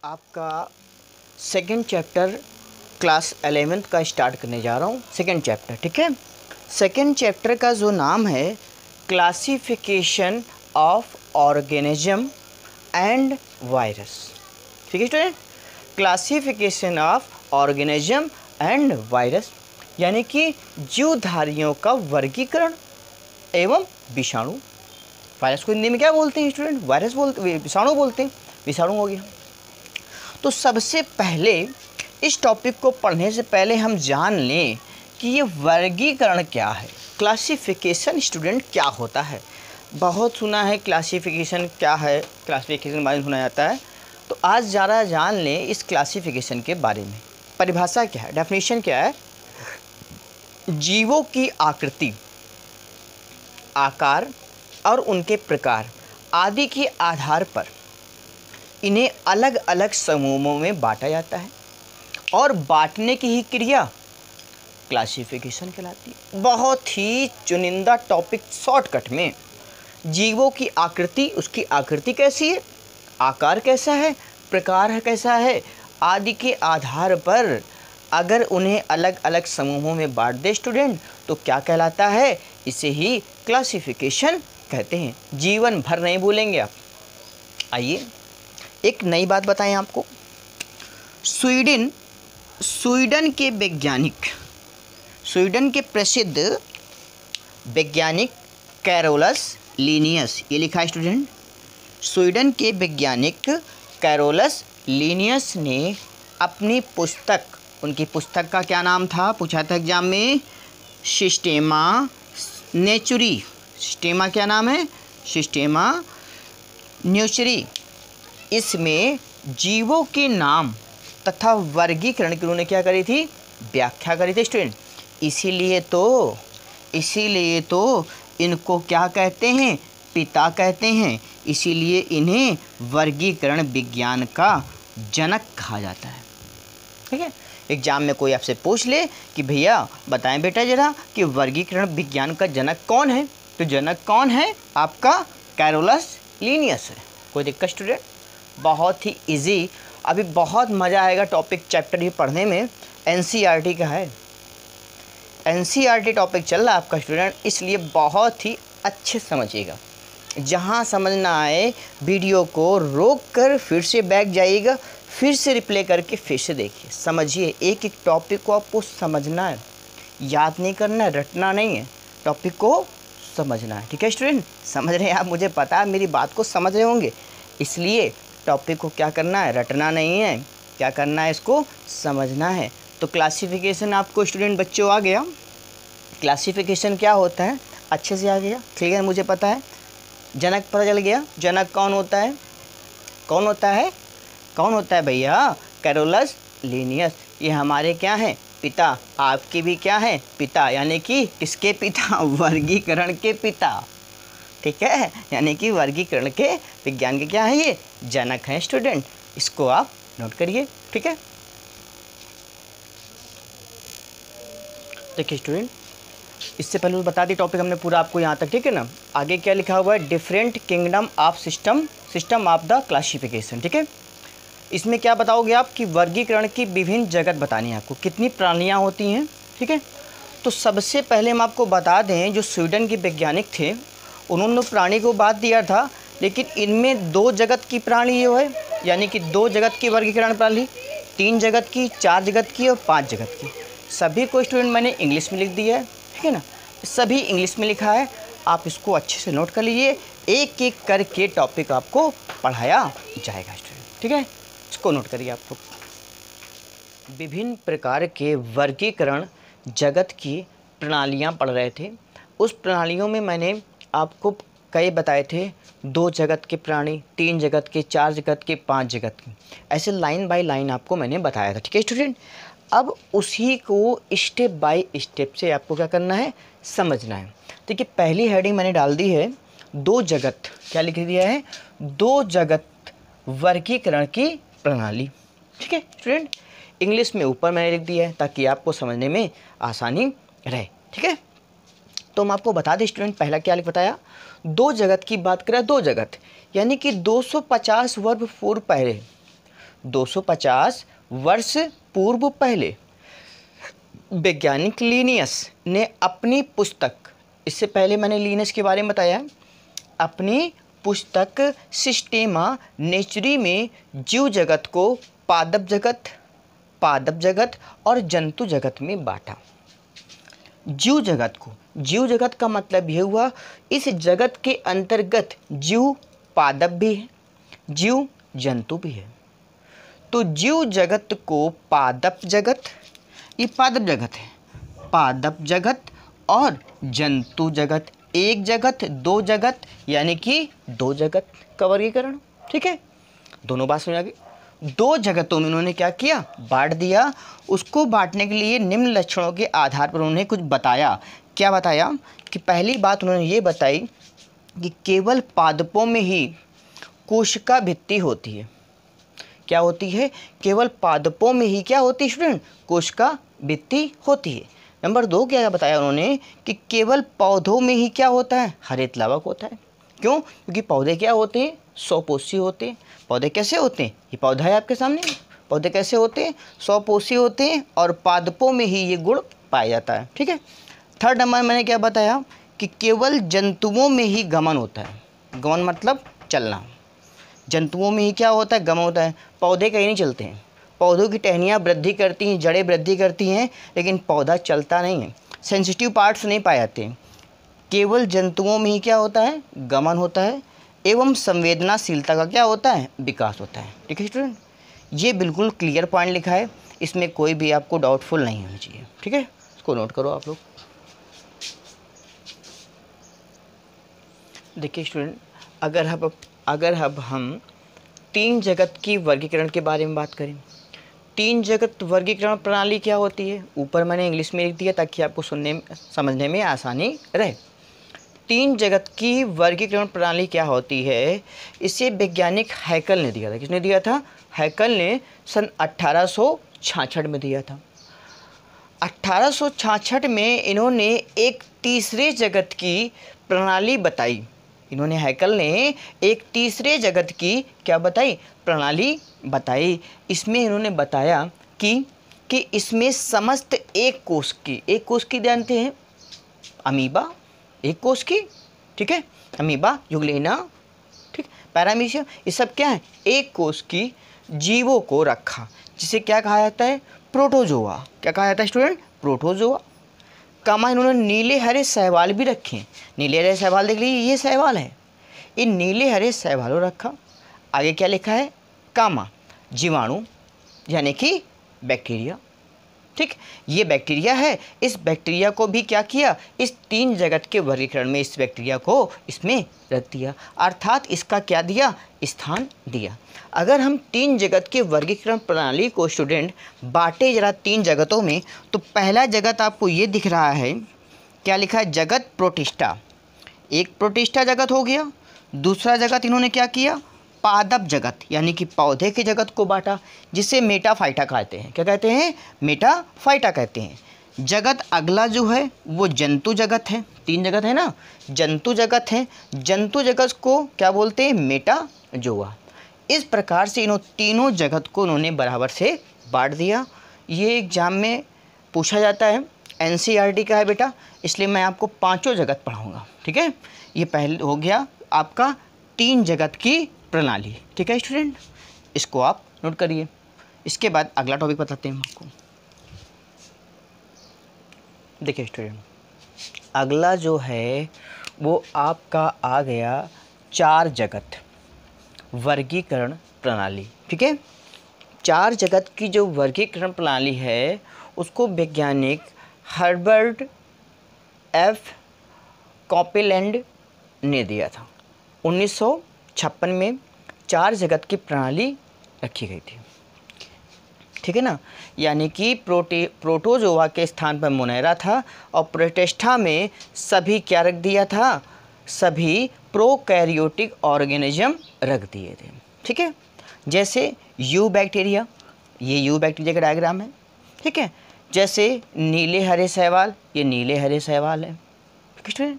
आपका second chapter class 11th का start करने जा रहा हूँ। सेकंड चैप्टर, ठीक है। सेकंड चैप्टर का जो नाम है classification of organism and virus, ठीक है student. Classification of organism and virus यानी कि जीवधारियों का वर्गीकरण एवं विषाणु। वायरस को हिंदी में क्या बोलते हैं स्टूडेंट? वायरस बोलते, विषाणु बोलते हैं। विषाणु हो गया। तो सबसे पहले इस टॉपिक को पढ़ने से पहले हम जान लें कि ये वर्गीकरण क्या है। क्लासिफिकेशन स्टूडेंट क्या होता है? बहुत सुना है क्लासिफिकेशन क्या है, क्लासिफिकेशन के बारे में सुना जाता है। तो आज ज़रा जान लें इस क्लासिफिकेशन के बारे में। परिभाषा क्या है, डेफिनेशन क्या है? जीवों की आकृति, आकार और उनके प्रकार आदि के आधार पर इन्हें अलग अलग समूहों में बांटा जाता है और बांटने की ही क्रिया क्लासिफिकेशन कहलाती है। बहुत ही चुनिंदा टॉपिक शॉर्टकट में। जीवों की आकृति, उसकी आकृति कैसी है, आकार कैसा है, प्रकार कैसा है आदि के आधार पर अगर उन्हें अलग अलग समूहों में बांट दे स्टूडेंट तो क्या कहलाता है? इसे ही क्लासिफिकेशन कहते हैं। जीवन भर नहीं भूलेंगे आप। आइए एक नई बात बताएं आपको। स्वीडन के वैज्ञानिक, स्वीडन के प्रसिद्ध वैज्ञानिक कैरोलस लिनियस, ये लिखा है स्टूडेंट। स्वीडन के वैज्ञानिक कैरोलस लिनियस ने अपनी पुस्तक, उनकी पुस्तक का क्या नाम था, पूछा था एग्जाम में, सिस्टेमा नेचुरी। सिस्टेमा क्या नाम है? सिस्टेमा नेचुरी। इसमें जीवों के नाम तथा वर्गीकरण की उन्होंने क्या करी थी? व्याख्या करी थी स्टूडेंट। इसीलिए तो इनको क्या कहते हैं? पिता कहते हैं। इसीलिए इन्हें वर्गीकरण विज्ञान का जनक कहा जाता है, ठीक है। एग्जाम में कोई आपसे पूछ ले कि भैया बताएं बेटा जरा कि वर्गीकरण विज्ञान का जनक कौन है, तो जनक कौन है? आपका कैरोलस लिनियस है। कोई दिक्कत स्टूडेंट? बहुत ही इजी। अभी बहुत मज़ा आएगा टॉपिक चैप्टर भी पढ़ने में। एनसीईआरटी का है, एनसीईआरटी टॉपिक चल रहा है आपका स्टूडेंट, इसलिए बहुत ही अच्छे समझिएगा। जहाँ समझ ना आए वीडियो को रोक कर फिर से बैक जाइएगा, फिर से रिप्ले करके फिर से देखिए, समझिए। एक एक टॉपिक को आपको समझना है, याद नहीं करना है, रटना नहीं है, टॉपिक को समझना है, ठीक है स्टूडेंट। समझ रहे हैं आप? मुझे पता है मेरी बात को समझ रहे होंगे। इसलिए टॉपिक को क्या करना है? रटना नहीं है, क्या करना है? इसको समझना है। तो क्लासिफिकेशन आपको स्टूडेंट बच्चों आ गया। क्लासिफिकेशन क्या होता है अच्छे से आ गया, क्लियर? मुझे पता है। जनक पता चल गया। जनक कौन होता है? कौन होता है? कौन होता है भैया? Carolus Linnaeus. ये हमारे क्या हैं? पिता। आपके भी क्या हैं? पिता। यानी कि किसके पिता? वर्गीकरण के पिता, ठीक है। यानी कि वर्गीकरण के विज्ञान के क्या है? ये जनक हैं स्टूडेंट। इसको आप नोट करिए, ठीक है। देखिए स्टूडेंट, इससे पहले बता दी टॉपिक हमने पूरा आपको यहाँ तक, ठीक है ना। आगे क्या लिखा हुआ है? Different kingdom of system of the classification, ठीक है। इसमें क्या बताओगे आप कि वर्गीकरण की विभिन्न जगत बतानी है आपको, कितनी प्राणियाँ होती हैं, ठीक है। तो सबसे पहले हम आपको बता दें, जो स्वीडन के वैज्ञानिक थे उन्होंने प्राणी को बात दिया था, लेकिन इनमें 2 जगत की प्राणी जो है, यानी कि 2 जगत की वर्गीकरण प्रणाली, 3 जगत की, 4 जगत की और 5 जगत की। सभी को स्टूडेंट मैंने इंग्लिश में लिख दिया है, ठीक है ना। सभी इंग्लिश में लिखा है, आप इसको अच्छे से नोट कर लीजिए। एक एक करके टॉपिक आपको पढ़ाया जाएगा स्टूडेंट, ठीक है। इसको नोट करिए आप लोग। विभिन्न प्रकार के वर्गीकरण जगत की प्रणालियाँ पढ़ रहे थे। उस प्रणालियों में मैंने आपको कई बताए थे, 2 जगत के प्राणी, 3 जगत के, 4 जगत के, 5 जगत के, ऐसे लाइन बाय लाइन आपको मैंने बताया था, ठीक है स्टूडेंट। अब उसी को स्टेप बाय स्टेप से आपको क्या करना है? समझना है। देखिए पहली हेडिंग मैंने डाल दी है 2 जगत, क्या लिख दिया है? 2 जगत वर्गीकरण की प्रणाली, ठीक है स्टूडेंट। इंग्लिश में ऊपर मैंने लिख दिया है ताकि आपको समझने में आसानी रहे, ठीक है। तो हम आपको बता दें स्टूडेंट, पहला क्या बताया? 2 जगत की बात करें, 2 जगत यानी कि 250 वर्ग फुट पहले 250 वर्ष पूर्व पहले वैज्ञानिक लिनियस ने अपनी पुस्तक, इससे पहले मैंने लिनियस के बारे में बताया, अपनी पुस्तक सिस्टेमा नेचुरी में जीव जगत को पादप जगत और जंतु जगत में बांटा। जीव जगत का मतलब यह हुआ इस जगत के अंतर्गत जीव पादप भी है, जीव जंतु भी है। तो जीव जगत को पादप जगत, ये पादप जगत है, पादप जगत और जंतु जगत, एक जगत दो जगत यानी कि दो जगत का वर्गीकरण। ठीक है, दोनों बात समझ आ गई। दो जगतों में उन्होंने क्या किया, बांट दिया। उसको बांटने के लिए निम्न लक्षणों के आधार पर उन्होंने कुछ बताया। क्या बताया कि पहली बात उन्होंने ये बताई कि केवल पादपों में ही कोशिका भित्ति होती है। क्या होती है, केवल पादपों में ही क्या होती है स्टूडेंट, कोशिका भित्ति होती है। नंबर 2 क्या बताया उन्होंने कि केवल पौधों में ही क्या होता है, हरित लावक होता है। क्यों, क्योंकि पौधे क्या होते हैं, स्वपोषी होते हैं। पौधे कैसे होते हैं, ये पौधा है आपके सामने, पौधे कैसे होते हैं, स्वपोषी होते हैं और पादपों में ही ये गुण पाया जाता है। ठीक है। थर्ड नंबर मैंने क्या बताया कि केवल जंतुओं में ही गमन होता है। गमन मतलब चलना, जंतुओं में ही क्या होता है, गमन होता है। पौधे कहीं नहीं चलते हैं, पौधों की टहनियाँ वृद्धि करती हैं, जड़ें वृद्धि करती हैं, लेकिन पौधा चलता नहीं है, सेंसिटिव पार्ट्स नहीं पाए जाते हैं। केवल जंतुओं में ही क्या होता है, गमन होता है एवं संवेदनाशीलता का क्या होता है, विकास होता है। ठीक है स्टूडेंट, ये बिल्कुल क्लियर पॉइंट लिखा है, इसमें कोई भी आपको डाउटफुल नहीं होना चाहिए। ठीक है, इसको नोट करो आप लोग। देखिए स्टूडेंट, अगर अब हम तीन जगत की वर्गीकरण के बारे में बात करें, तीन जगत वर्गीकरण प्रणाली क्या होती है, ऊपर मैंने इंग्लिश में लिख दिया ताकि आपको सुनने समझने में आसानी रहे। तीन जगत की वर्गीकरण प्रणाली क्या होती है, इसे वैज्ञानिक हैकल ने दिया था। किसने दिया था, हैकल ने सन 1866 में दिया था। 1866 में इन्होंने एक तीसरे जगत की प्रणाली बताई। इन्होंने हैकल ने एक तीसरे जगत की क्या बताई, प्रणाली बताई। इसमें इन्होंने बताया कि इसमें समस्त एक कोष की जानते हैं, अमीबा, एक कोष की, ठीक है, अमीबा, युगलेना, ठीक, पैरामीशियम, ये सब क्या है, एक कोष की जीवों को रखा, जिसे क्या कहा जाता है, प्रोटोजोआ। क्या कहा जाता है स्टूडेंट, प्रोटोजोआ। कामा इन्होंने नीले हरे शैवाल भी रखे। नीले हरे शैवाल देख लीजिए, ये शैवाल है, इन नीले हरे शैवालों रखा। आगे क्या लिखा है, कामा जीवाणु यानी कि बैक्टीरिया। ठीक, ये बैक्टीरिया है, इस बैक्टीरिया को भी क्या किया, इस तीन जगत के वर्गीकरण में इस बैक्टीरिया को इसमें रख दिया, अर्थात इसका क्या दिया, स्थान दिया। अगर हम तीन जगत के वर्गीकरण प्रणाली को स्टूडेंट बांटे जरा तीन जगतों में, तो पहला जगत आपको ये दिख रहा है, क्या लिखा है, जगत प्रोटिस्टा। एक प्रोटिस्टा जगत हो गया। दूसरा जगत इन्होंने क्या किया, पादप जगत यानी कि पौधे के जगत को बांटा, जिसे मेटाफाइटा कहते हैं। क्या कहते हैं, मेटाफाइटा कहते हैं। जगत अगला जो है वो जंतु जगत है। तीन जगत है ना, जंतु जगत है। जंतु जगत को क्या बोलते हैं, मेटाजोआ। इस प्रकार से इन तीनों जगत को उन्होंने बराबर से बांट दिया। ये एग्जाम में पूछा जाता है, NCERT का है बेटा, इसलिए मैं आपको पांचों जगत पढ़ाऊँगा। ठीक है, ये पहले हो गया आपका तीन जगत की प्रणाली। ठीक है स्टूडेंट, इसको आप नोट करिए। इसके बाद अगला टॉपिक बताते हैं हम आपको। देखिए स्टूडेंट, अगला जो है वो आपका आ गया चार जगत वर्गीकरण प्रणाली। ठीक है, चार जगत की जो वर्गीकरण प्रणाली है उसको वैज्ञानिक हर्बर्ट एफ कॉपेलैंड ने दिया था। 1956 में चार जगत की प्रणाली रखी गई थी। ठीक है ना, यानी कि प्रोटोजोआ के स्थान पर मोनेरा था और प्रोटिस्टा में सभी क्या रख दिया था, सभी प्रोकैरियोटिक ऑर्गेनिज्म रख दिए थे। ठीक है, जैसे यू बैक्टीरिया, ये यू बैक्टीरिया का डायग्राम है। ठीक है, जैसे नीले हरे शैवाल, ये नीले हरे शैवाल है। ठीक है,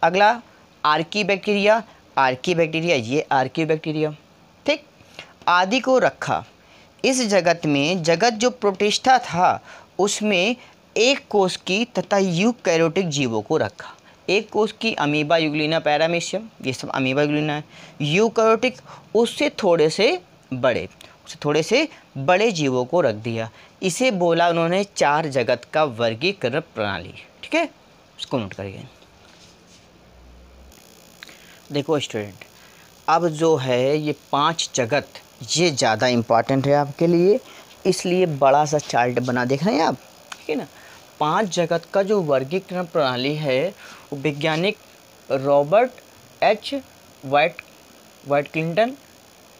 अगला आर्की बैक्टीरिया, ये आर्की बैक्टीरिया। ठीक, आदि को रखा, इस जगत में जगत जो प्रोटिस्टा था उसमें एक कोष की तथा यूकैरियोटिक जीवों को रखा। एक कोष की अमीबा, यूग्लिना, पैरामीशियम, ये सब अमीबा यूग्लिना है। यूकैरियोटिक उससे थोड़े से बड़े जीवों को रख दिया। इसे बोला उन्होंने 4 जगत का वर्गीकरण प्रणाली। ठीक है, इसको नोट करिए। देखो स्टूडेंट, अब जो है ये 5 जगत, ये ज़्यादा इम्पॉर्टेंट है आपके लिए, इसलिए बड़ा सा चार्ट बना देख रहे हैं आप। ठीक है ना। 5 जगत का जो वर्गीकरण प्रणाली है वो वैज्ञानिक रॉबर्ट एच वाइटक्लिंटन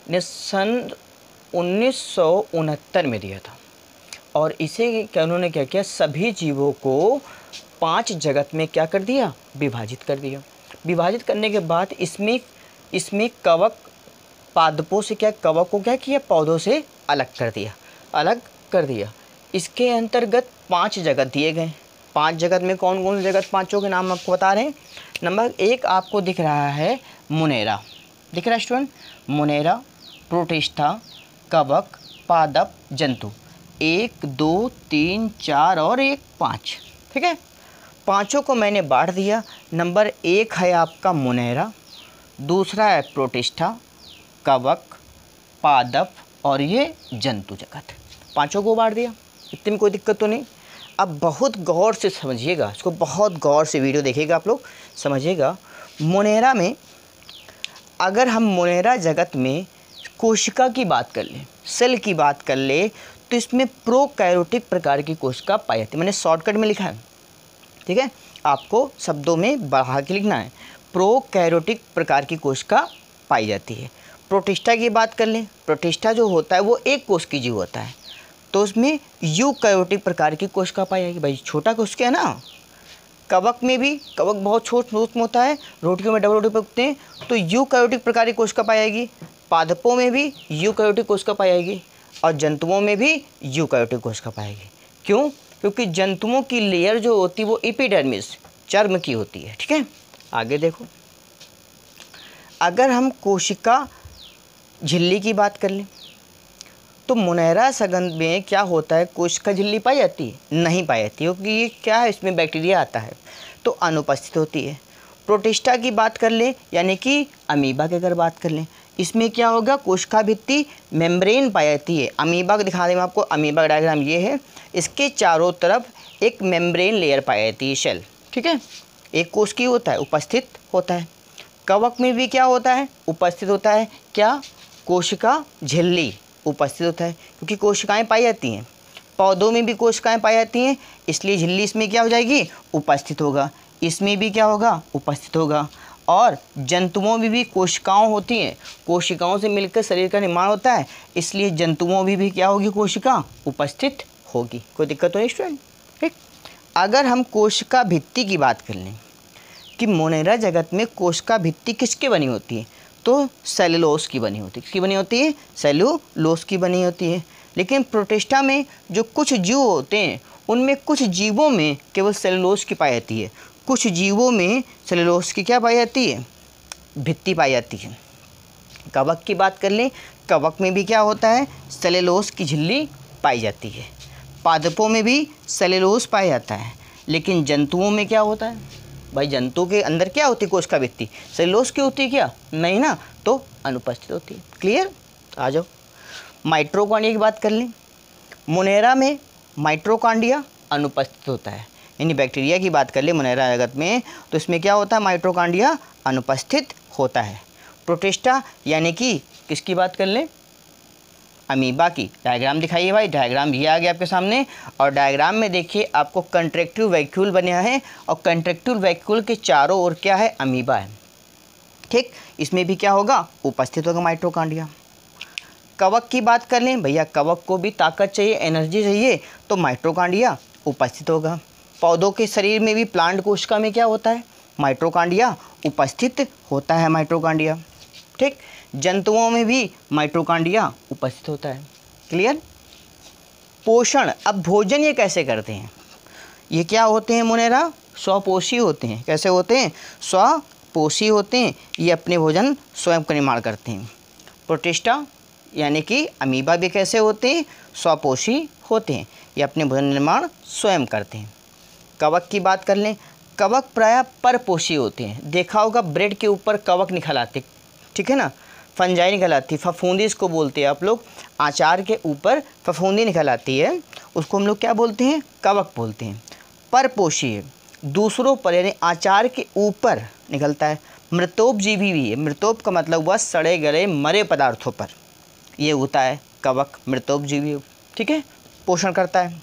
ने सन 1969 में दिया था। और इसे क्या उन्होंने क्या किया, सभी जीवों को 5 जगत में क्या कर दिया, विभाजित कर दिया। विभाजित करने के बाद इसमें कवक पादपों से कवक को क्या किया, पौधों से अलग कर दिया। इसके अंतर्गत 5 जगत दिए गए। 5 जगत में कौन कौन से जगत, 5 के नाम आपको बता रहे हैं। नंबर 1 आपको दिख रहा है मोनेरा, दिख रहा है स्टूडेंट, मोनेरा, प्रोटिस्टा, कवक, पादप, जंतु। 1 2 3 4 और 1 5। ठीक है, 5 को मैंने बांट दिया। नंबर 1 है आपका मोनेरा, दूसरा है प्रोटिस्टा, कवक, पादप और ये जंतु जगत। 5 को बांट दिया, इतने में कोई दिक्कत तो नहीं। अब बहुत गौर से समझिएगा इसको, बहुत गौर से वीडियो देखिएगा आप लोग, समझिएगा। मोनेरा में, अगर हम मोनेरा जगत में कोशिका की बात कर लें, सेल की बात कर ले, तो इसमें प्रोकैरियोटिक प्रकार की कोशिका पाई जाती है। मैंने शॉर्टकट में लिखा है, ठीक है, आपको शब्दों में बढ़ा के लिखना है। प्रोकैरियोटिक प्रकार की कोशिका पाई जाती है। प्रोटिस्टा की बात कर लें, प्रोटिस्टा जो होता है वो एक कोश की जीव होता है, तो उसमें यूकैरियोटिक प्रकार की कोशिका पाई जाएगी। भाई छोटा कोशिका है ना। कवक में भी, कवक बहुत छोटा होता है, रोटियों में डबल रोटी पे उगते हैं, तो यूकैरियोटिक प्रकार की कोशिका पाई जाएगी। पादपों में भी यूकैरियोटिक कोशिका पाई जाएगी और जंतुओं में भी यूकैरियोटिक कोशिका पाएगी। क्यों? क्योंकि जंतुओं की लेयर जो होती है वो एपिडर्मिस, चर्म की होती है। ठीक है, आगे देखो, अगर हम कोशिका झिल्ली की बात कर लें, तो मोनेरा सगंध में क्या होता है, कोशिका झिल्ली पाई जाती है? नहीं पाई जाती, क्योंकि ये क्या है, इसमें बैक्टीरिया आता है तो अनुपस्थित होती है। प्रोटिस्टा की बात कर लें, यानी कि अमीबा की अगर बात कर लें, इसमें क्या होगा, कोशिका भित्ति मेम्ब्रेन पाई जाती है। अमीबा को दिखा दें मैं आपको, अमीबा का डायग्राम ये है, इसके चारों तरफ एक मेम्ब्रेन लेयर पाई जाती है, शेल। ठीक है, एक कोश की होता है, उपस्थित होता है। कवक में भी क्या होता है, उपस्थित होता है, क्या, कोशिका झिल्ली उपस्थित होता है, क्योंकि कोशिकाएं पाई जाती हैं। पौधों में भी कोशिकाएं पाई जाती हैं, इसलिए झिल्ली इसमें क्या हो जाएगी, उपस्थित होगा। इसमें भी क्या होगा, उपस्थित होगा। और जंतुओं में भी कोशिकाओं होती हैं, कोशिकाओं से मिलकर शरीर का निर्माण होता है, इसलिए जंतुओं में भी क्या होगी, कोशिका उपस्थित होगी। कोई दिक्कत तो नहीं स्टूडेंट। ठीक, अगर हम कोशिका भित्ति की बात कर लें कि मोनेरा जगत में कोशिका भित्ति किसके बनी होती है, तो सेलुलोज की बनी होती है। किसकी बनी होती है, सेलुलोज की बनी होती है। लेकिन प्रोटिस्टा में जो कुछ जीव होते हैं, उनमें कुछ जीवों में केवल सेलुलोज की पाई जाती है, कुछ जीवों में सेलुलोज की क्या पाई जाती है, भित्ति पाई जाती है। कवक की बात कर लें, कवक में भी क्या होता है, सेलुलोज की झिल्ली पाई जाती है। पादपों में भी सेलुलोज पाया जाता है। लेकिन जंतुओं में क्या होता है, भाई जंतु के अंदर क्या होती है, कोशिका भित्ति सेलुलोज की होती है क्या, नहीं ना, तो अनुपस्थित होती है। क्लियर, आ जाओ। माइटोकॉन्ड्रिया की बात कर लें, मोनेरा में माइटोकॉन्ड्रिया अनुपस्थित होता है। यानी बैक्टीरिया की बात कर ले मोनेरा जगत में, तो इसमें क्या होता है, माइटोकॉन्ड्रिया अनुपस्थित होता है। प्रोटिस्टा यानी कि किसकी बात कर लें, अमीबा की। डायग्राम दिखाइए भाई, डायग्राम ये आ गया आपके सामने, और डायग्राम में देखिए आपको कंट्रैक्टिव वैक्यूल बना है, और कंट्रैक्टिव वैक्यूल के चारों ओर क्या है, अमीबा है। ठीक, इसमें भी क्या होगा, उपस्थित होगा माइटोकॉन्ड्रिया। कवक की बात कर लें, भैया कवक को भी ताकत चाहिए, एनर्जी चाहिए, तो माइटोकॉन्ड्रिया उपस्थित होगा। पौधों के शरीर में भी, प्लांट कोशिका में क्या होता है, माइटोकॉन्ड्रिया उपस्थित होता है, माइटोकॉन्ड्रिया। ठीक, जंतुओं में भी माइटोकॉन्ड्रिया उपस्थित होता है। क्लियर। पोषण, अब भोजन ये कैसे करते हैं, ये क्या होते हैं, मोनेरा स्वपोषी होते हैं। कैसे होते हैं, स्वपोषी होते हैं, ये अपने भोजन स्वयं का निर्माण करते हैं। प्रोटिस्टा यानी कि अमीबा भी कैसे होते हैं, स्वपोषी होते हैं, ये अपने भोजन निर्माण स्वयं करते हैं। कवक की बात कर लें, कवक प्रायः परपोषी होते हैं। देखा होगा ब्रेड के ऊपर कवक निकल आते, ठीक है ना, फंजाई निकल आती, फफूंदी इसको बोलते हैं आप लोग। अचार के ऊपर फफूंदी निकल आती है, उसको हम लोग क्या बोलते हैं, कवक बोलते हैं। परपोषी है, दूसरों पर यानी अचार के ऊपर निकलता है। मृतोपजीवी भी है, मृतोप का मतलब हुआ सड़े गले मरे पदार्थों पर, ये होता है कवक, मृतोपजीवी, ठीक है, पोषण करता है।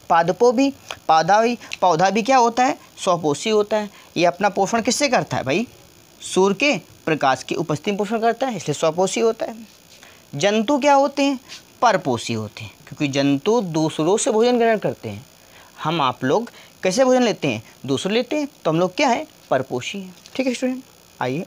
पादपों भी, पौधा भी क्या होता है, स्वपोषी होता है। ये अपना पोषण किससे करता है भाई, सूर्य के प्रकाश की उपस्थिति में पोषण करता है, इसलिए स्वपोषी होता है। जंतु क्या होते हैं, परपोषी होते हैं, क्योंकि जंतु दूसरों से भोजन ग्रहण करते हैं। हम आप लोग कैसे भोजन लेते हैं, दूसरे लेते हैं, तो हम लोग क्या है, परपोषी हैं। ठीक है स्टूडेंट, आइए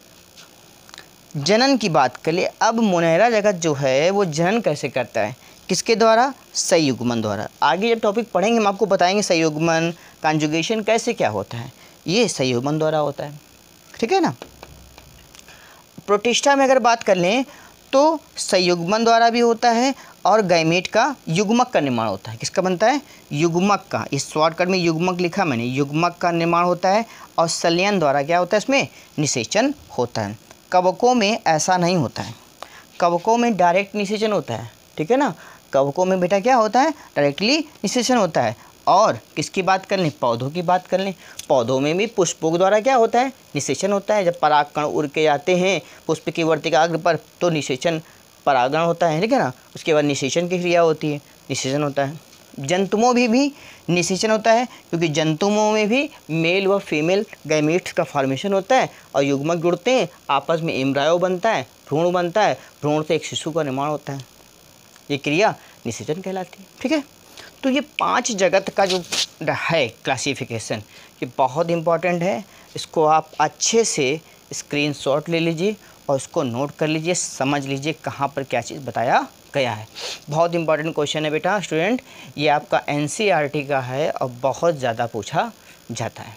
जनन की बात कर ले। अब मुनहरा जगत जो है वो जनन कैसे करता है, किसके द्वारा, संयुग्मन द्वारा। आगे जब टॉपिक पढ़ेंगे हम आपको बताएंगे संयुग्मन, कॉन्जुगेशन कैसे क्या होता है, ये संयुग्मन द्वारा होता है, ठीक है ना। प्रोटिस्टा में अगर बात कर लें तो संयुग्मन द्वारा भी होता है और गैमेट का युग्मक का निर्माण होता है। किसका बनता है, युग्मक का, इस शॉर्टकट में युग्मक लिखा मैंने, युग्मक का निर्माण होता है। और संलयन द्वारा क्या होता है, इसमें निषेचन होता है। कवकों में ऐसा नहीं होता है, कवकों में डायरेक्ट निषेचन होता है, ठीक है ना। कवकों में बेटा क्या होता है, डायरेक्टली निषेचन होता है। और किसकी बात कर लें, पौधों की बात कर लें, पौधों में भी पुष्पों द्वारा क्या होता है, निषेचन होता है। जब परागकण उड़ के जाते हैं पुष्प की वर्तिकाग्र पर तो निषेचन, परागण होता है, ठीक है ना। उसके बाद निषेचन की क्रिया होती है, निषेचन होता है। जंतुओं में भी निषेचन होता है, क्योंकि जंतुओं में भी मेल व फीमेल गैमेट्स का फॉर्मेशन होता है और युग्मक जुड़ते हैं, आपस में एम्ब्रायो बनता है, भ्रूण बनता है, भ्रूण से एक शिशु का निर्माण होता है, ये क्रिया निषेचन कहलाती है। ठीक है, तो ये 5 जगत का जो है क्लासिफिकेशन, ये बहुत इंपॉर्टेंट है। इसको आप अच्छे से स्क्रीनशॉट ले लीजिए और उसको नोट कर लीजिए, समझ लीजिए कहाँ पर क्या चीज़ बताया गया है। बहुत इंपॉर्टेंट क्वेश्चन है बेटा स्टूडेंट, ये आपका NCERT का है और बहुत ज़्यादा पूछा जाता है।